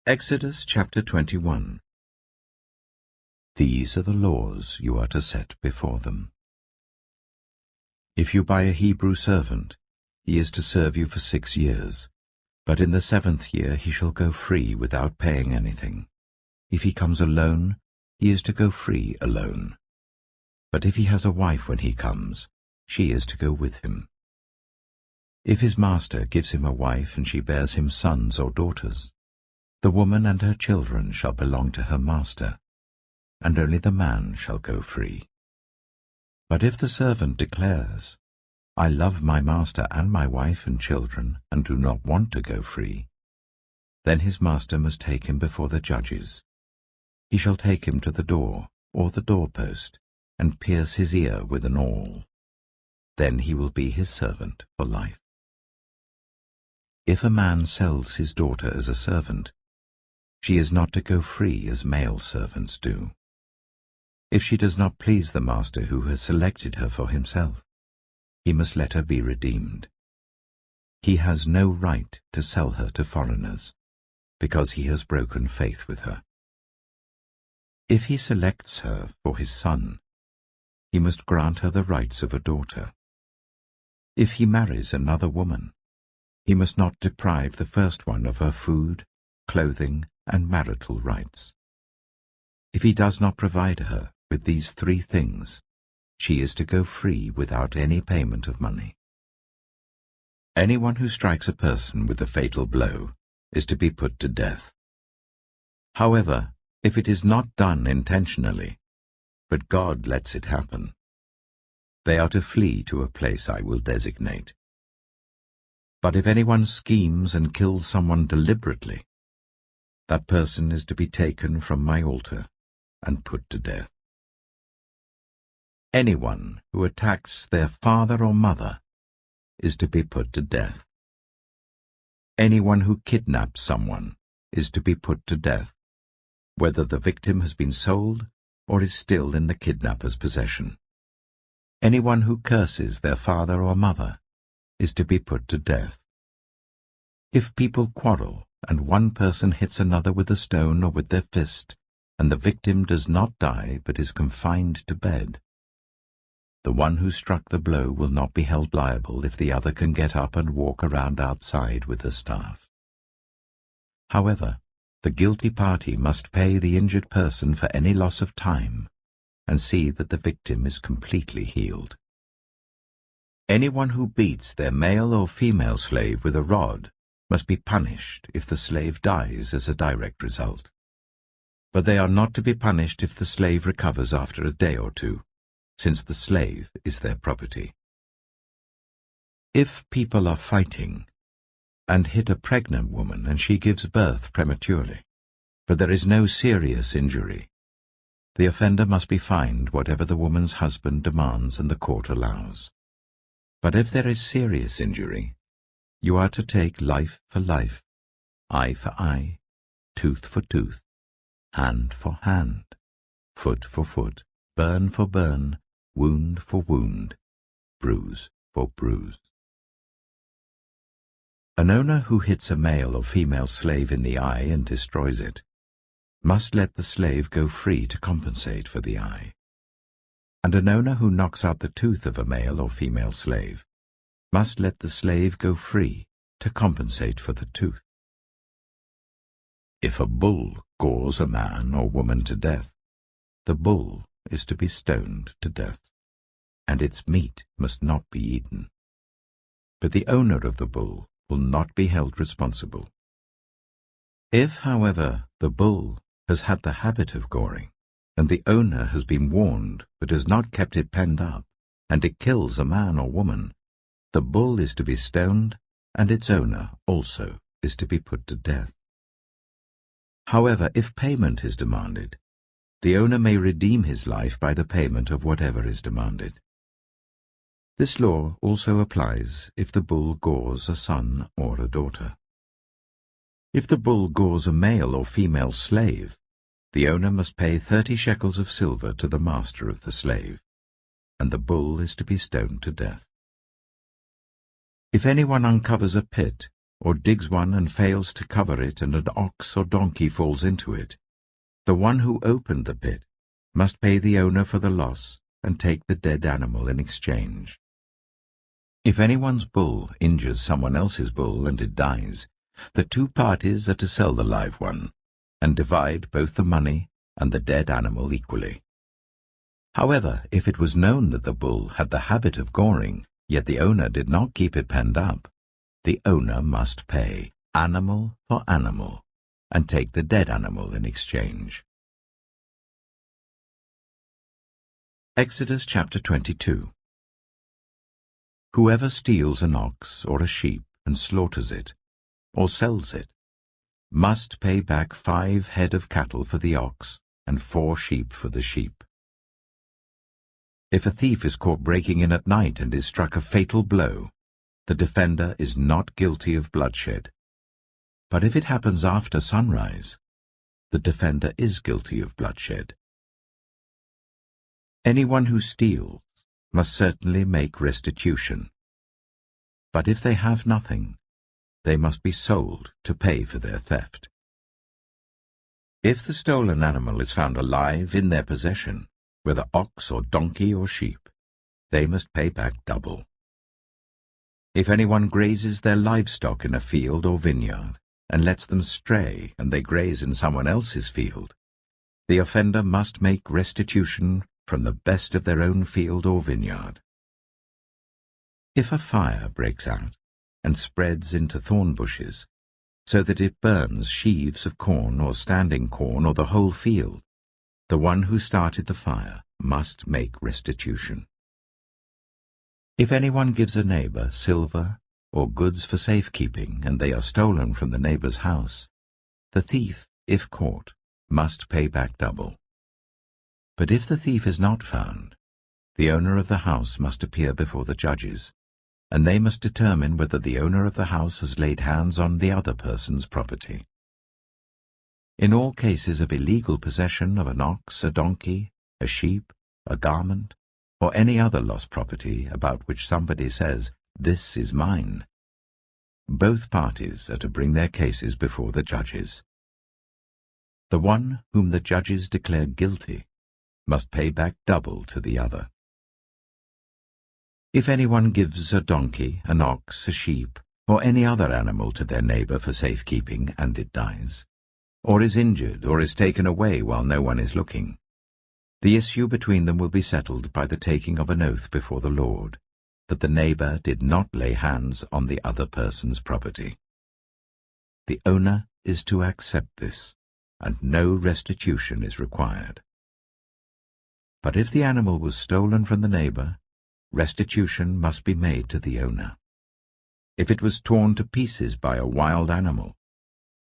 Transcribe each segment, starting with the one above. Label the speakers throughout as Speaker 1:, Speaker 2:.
Speaker 1: Exodus chapter 21. These are the laws you are to set before them. If you buy a Hebrew servant, he is to serve you for 6 years, but in the 7th year he shall go free without paying anything. If he comes alone, he is to go free alone. But if he has a wife when he comes, she is to go with him. If his master gives him a wife and she bears him sons or daughters, the woman and her children shall belong to her master, and only the man shall go free. But if the servant declares, I love my master and my wife and children, and do not want to go free, then his master must take him before the judges. He shall take him to the door or the doorpost, and pierce his ear with an awl. Then he will be his servant for life. If a man sells his daughter as a servant, she is not to go free as male servants do. If she does not please the master who has selected her for himself, he must let her be redeemed. He has no right to sell her to foreigners, because he has broken faith with her. If he selects her for his son, he must grant her the rights of a daughter. If he marries another woman, he must not deprive the first one of her food, clothing, and marital rights. If he does not provide her with these 3 things, she is to go free without any payment of money. Anyone who strikes a person with a fatal blow is to be put to death. However, if it is not done intentionally, but God lets it happen, they are to flee to a place I will designate. But if anyone schemes and kills someone deliberately, that person is to be taken from my altar and put to death. Anyone who attacks their father or mother is to be put to death. Anyone who kidnaps someone is to be put to death, whether the victim has been sold or is still in the kidnapper's possession. Anyone who curses their father or mother is to be put to death. If people quarrel, and one person hits another with a stone or with their fist, and the victim does not die but is confined to bed, the one who struck the blow will not be held liable if the other can get up and walk around outside with a staff. However, the guilty party must pay the injured person for any loss of time and see that the victim is completely healed. Anyone who beats their male or female slave with a rod must be punished if the slave dies as a direct result. But they are not to be punished if the slave recovers after a day or 2, since the slave is their property. If people are fighting and hit a pregnant woman and she gives birth prematurely, but there is no serious injury, the offender must be fined whatever the woman's husband demands and the court allows. But if there is serious injury, you are to take life for life, eye for eye, tooth for tooth, hand for hand, foot for foot, burn for burn, wound for wound, bruise for bruise. An owner who hits a male or female slave in the eye and destroys it must let the slave go free to compensate for the eye. And an owner who knocks out the tooth of a male or female slave must let the slave go free to compensate for the tooth. If a bull gores a man or woman to death, the bull is to be stoned to death, and its meat must not be eaten. But the owner of the bull will not be held responsible. If, however, the bull has had the habit of goring, and the owner has been warned but has not kept it penned up, and it kills a man or woman, the bull is to be stoned, and its owner also is to be put to death. However, if payment is demanded, the owner may redeem his life by the payment of whatever is demanded. This law also applies if the bull gores a son or a daughter. If the bull gores a male or female slave, the owner must pay 30 shekels of silver to the master of the slave, and the bull is to be stoned to death. If anyone uncovers a pit or digs one and fails to cover it, and an ox or donkey falls into it, the one who opened the pit must pay the owner for the loss and take the dead animal in exchange. If anyone's bull injures someone else's bull and it dies, the two parties are to sell the live one and divide both the money and the dead animal equally. However, if it was known that the bull had the habit of goring, yet the owner did not keep it penned up, the owner must pay animal for animal and take the dead animal in exchange. Exodus chapter 22. Whoever steals an ox or a sheep and slaughters it, or sells it, must pay back 5 head of cattle for the ox and 4 sheep for the sheep. If a thief is caught breaking in at night and is struck a fatal blow, the defender is not guilty of bloodshed. But if it happens after sunrise, the defender is guilty of bloodshed. Anyone who steals must certainly make restitution. But if they have nothing, they must be sold to pay for their theft. If the stolen animal is found alive in their possession, whether ox or donkey or sheep, they must pay back double. If anyone grazes their livestock in a field or vineyard, and lets them stray and they graze in someone else's field, the offender must make restitution from the best of their own field or vineyard. If a fire breaks out and spreads into thorn bushes, so that it burns sheaves of corn or standing corn or the whole field, the one who started the fire must make restitution. If anyone gives a neighbor silver or goods for safekeeping, and they are stolen from the neighbor's house, the thief, if caught, must pay back double. But if the thief is not found, the owner of the house must appear before the judges, and they must determine whether the owner of the house has laid hands on the other person's property. In all cases of illegal possession of an ox, a donkey, a sheep, a garment, or any other lost property about which somebody says, "This is mine," both parties are to bring their cases before the judges. The one whom the judges declare guilty must pay back double to the other. If anyone gives a donkey, an ox, a sheep, or any other animal to their neighbor for safekeeping, and it dies, or is injured, or is taken away while no one is looking, the issue between them will be settled by the taking of an oath before the Lord, that the neighbor did not lay hands on the other person's property. The owner is to accept this, and no restitution is required. But if the animal was stolen from the neighbor, restitution must be made to the owner. If it was torn to pieces by a wild animal,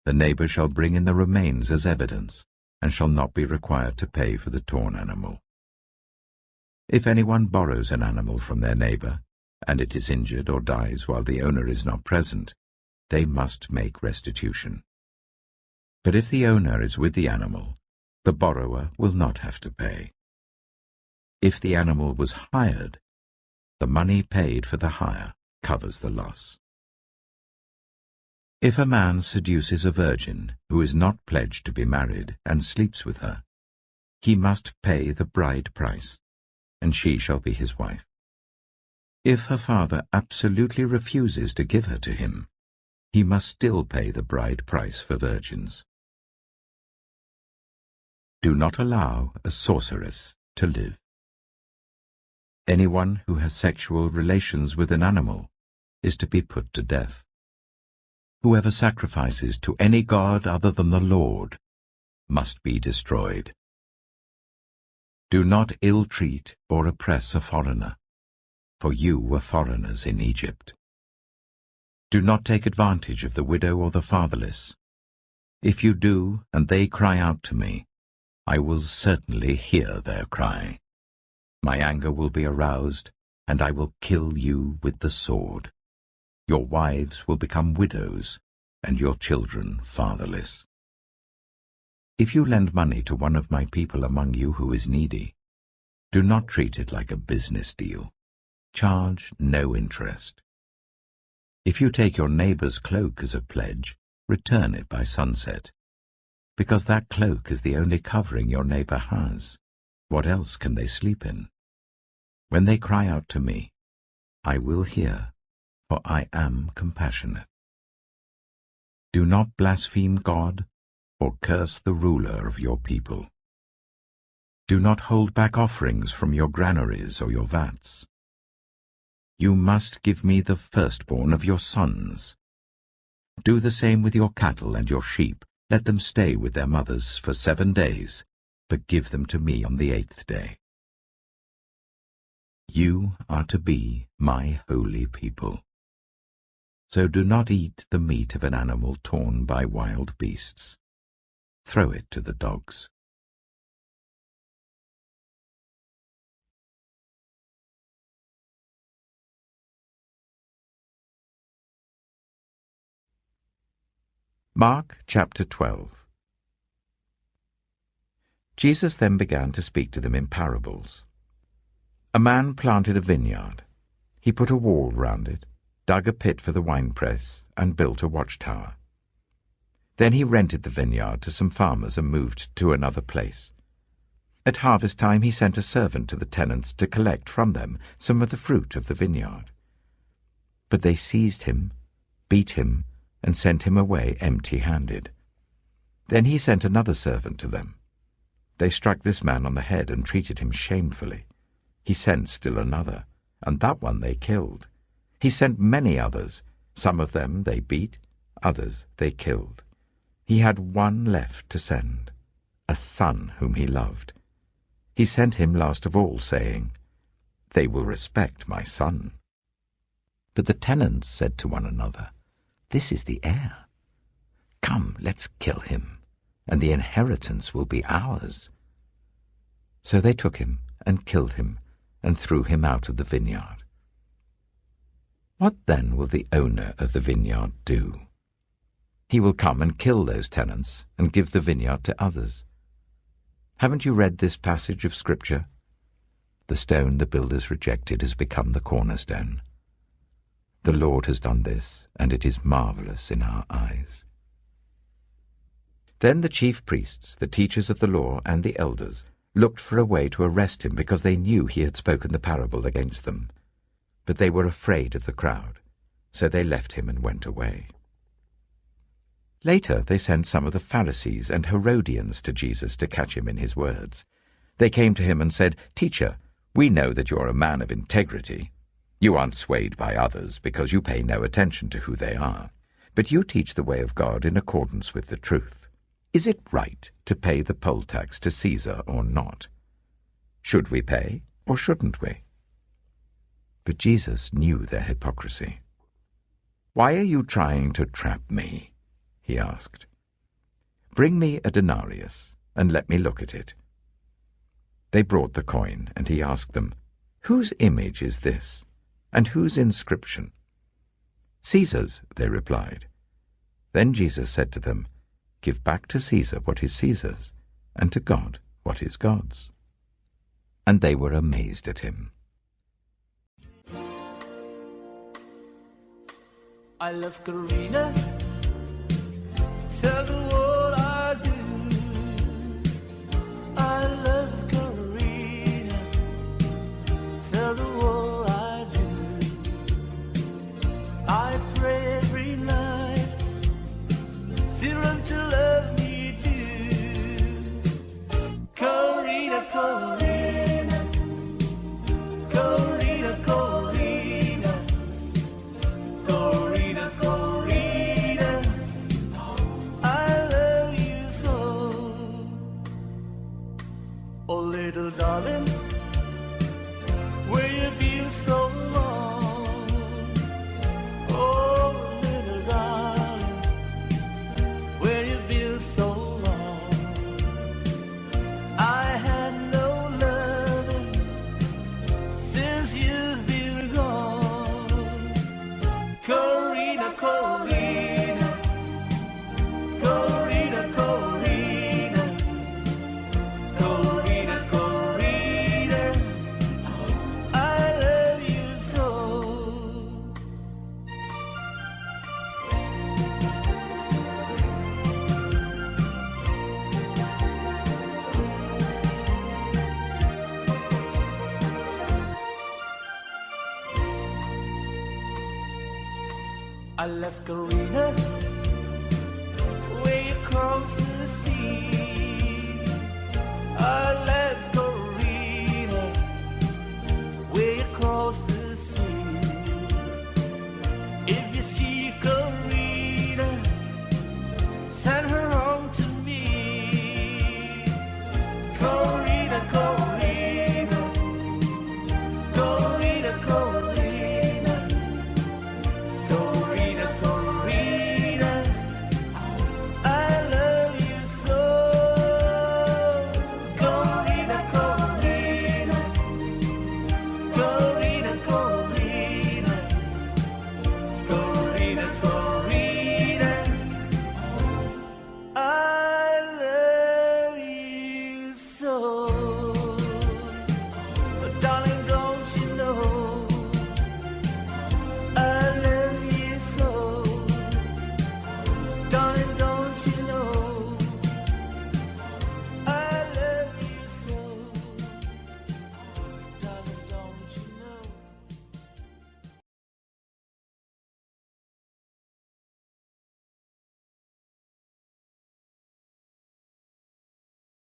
Speaker 1: the neighbor shall bring in the remains as evidence, and shall not be required to pay for the torn animal. If anyone borrows an animal from their neighbor, and it is injured or dies while the owner is not present, they must make restitution. But if the owner is with the animal, the borrower will not have to pay. If the animal was hired, the money paid for the hire covers the loss. If a man seduces a virgin who is not pledged to be married and sleeps with her, he must pay the bride price, and she shall be his wife. If her father absolutely refuses to give her to him, he must still pay the bride price for virgins. Do not allow a sorceress to live. Anyone who has sexual relations with an animal is to be put to death. Whoever sacrifices to any god other than the Lord must be destroyed. Do not ill-treat or oppress a foreigner, for you were foreigners in Egypt. Do not take advantage of the widow or the fatherless. If you do, and they cry out to me, I will certainly hear their cry. My anger will be aroused, and I will kill you with the sword. Your wives will become widows, and your children fatherless. If you lend money to one of my people among you who is needy, do not treat it like a business deal. Charge no interest. If you take your neighbor's cloak as a pledge, return it by sunset, because that cloak is the only covering your neighbor has. What else can they sleep in? When they cry out to me, I will hear, for I am compassionate. Do not blaspheme God or curse the ruler of your people. Do not hold back offerings from your granaries or your vats. You must give me the firstborn of your sons. Do the same with your cattle and your sheep. Let them stay with their mothers for 7 days, but give them to me on the 8th day. You are to be my holy people. So do not eat the meat of an animal torn by wild beasts. Throw it to the dogs. Mark chapter 12. Jesus then began to speak to them in parables. A man planted a vineyard. He put a wall round it, dug a pit for the winepress, and built a watchtower. Then he rented the vineyard to some farmers and moved to another place. At harvest time he sent a servant to the tenants to collect from them some of the fruit of the vineyard. But they seized him, beat him, and sent him away empty-handed. Then he sent another servant to them. They struck this man on the head and treated him shamefully. He sent still another, and that one they killed. He sent many others. Some of them they beat, others they killed. He had one left to send, a son whom he loved. He sent him last of all, saying, They will respect my son. But the tenants said to one another, This is the heir. Come, let's kill him, and the inheritance will be ours. So they took him and killed him and threw him out of the vineyard. What then will the owner of the vineyard do? He will come and kill those tenants and give the vineyard to others. Haven't you read this passage of Scripture? The stone the builders rejected has become the cornerstone. The Lord has done this, and it is marvelous in our eyes. Then the chief priests, the teachers of the law, and the elders looked for a way to arrest him because they knew he had spoken the parable against them. But they were afraid of the crowd, so they left him and went away. Later they sent some of the Pharisees and Herodians to Jesus to catch him in his words. They came to him and said, Teacher, we know that you are a man of integrity. You aren't swayed by others because you pay no attention to who they are, but you teach the way of God in accordance with the truth. Is it right to pay the poll tax to Caesar or not? Should we pay or shouldn't we? But Jesus knew their hypocrisy. Why are you trying to trap me? He asked. Bring me a denarius and let me look at it. They brought the coin, and he asked them, Whose image is this, and whose inscription? Caesar's, they replied. Then Jesus said to them, Give back to Caesar what is Caesar's, and to God what is God's. And they were amazed at him.
Speaker 2: I love Karina. Tell the world I do. I love Karina. Tell the world I do. I pray every night. See them to love me too. Karina, Karina. Karina, Karina. Karina, Karina. I love you so. Oh, little darling, where you been so long? Oh, little darling, where you been so long? I had no loving since you've been gone. Karina, Karina, Karina, Karina, Karina, Karina. I left Karina way across the sea.